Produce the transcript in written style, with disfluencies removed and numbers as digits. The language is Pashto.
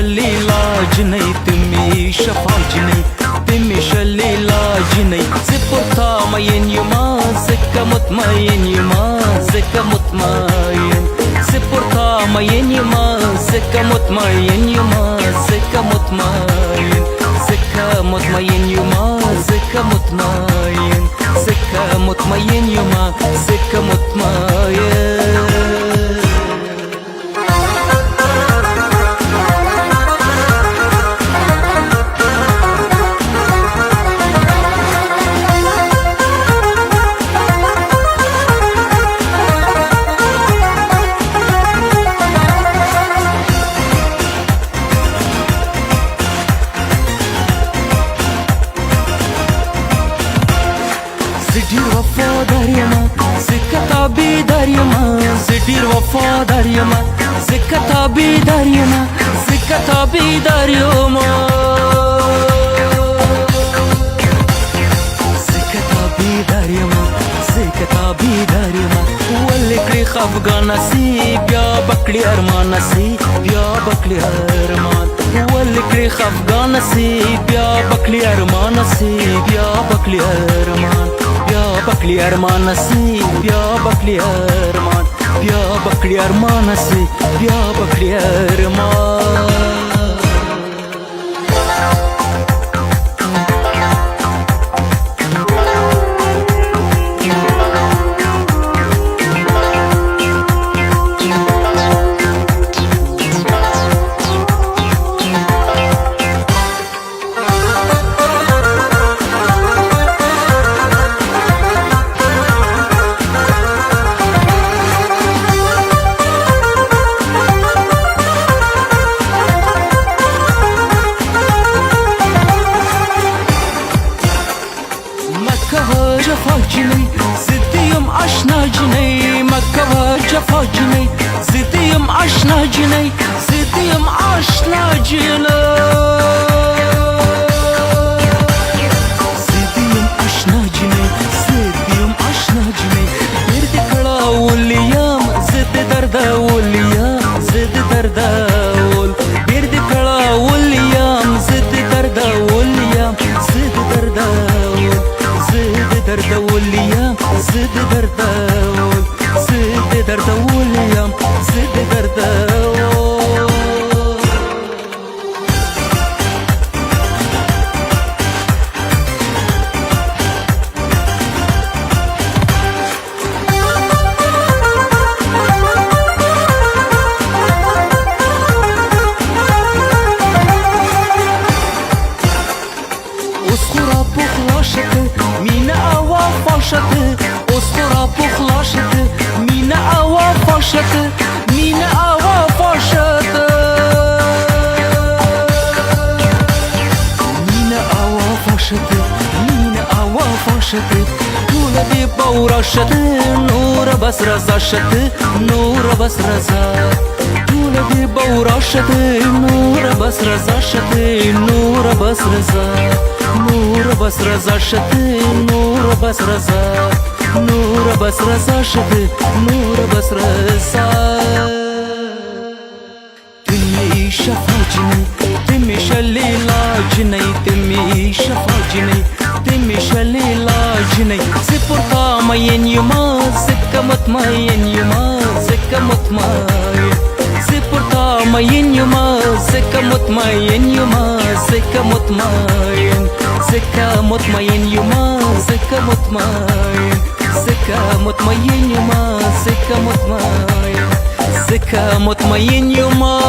العلاج ني تمي شفاج ني تمي العلاج ني سبورتا ماين يما زكا مطمئن يما زكا مطمئن سبورتا ماين يما زكا مطمئن يما زكا مطمئن زكا مطمئن يما زكا مطمئن زكا مطمئن يما زكا مطمئن زدير وفادار يما زكتا بيدار يما زدير وفادار يما زكتا بيدار يما زكتا بيدار يما زكتا بيدار يما زكتا بيدار يما واللي خفقان نصيب يا بكلي ارمان نصيب يا بكلي ارمان واللي خفقان نصيب يا بكلي ارمان نصيب يا بكلي ارمان يا بكلي ارمان نصيب يا بكلي ارمان يا بكلي ارمان نصيب يا بكلي ارمان جفا جني زديم عشنا جني مكة جفا جني زديم عشنا جني زديم عشنا جني زديم عشنا جني زديم عشنا جني درد كلا واليام زد درد واليام زد درد وال درد كلا واليام زد درد واليام زد درد وال زد درد واليام زد درد وال زد درد واليام زد درد وال اسخرا بخلاشت مين اوا فاشت اسخرا بخلاشت مين اوا فاشت مين اوا فاشت مين اوا فاشت مين اوا فاشت طول دي بورشت نور بس رزاشت نور بس رزا طول دي بورشت نور بس رزاشت نور بس رزا نور بس رزا شت نور بس رزا نور بس رزا شت نور بس رزا تمي شفا جني تمي شليلا جني تمي شفا جني تمي شليلا جني سبورتا ماين يما زكا مطمئن يما زكا مطمئن سبورتا ماين يما زكا مطمئن يما زكا مطمئن زكا مطمئن يما زكا مطمئن زكا مطمئن يما زكا مطمئن زكا مطمئن يما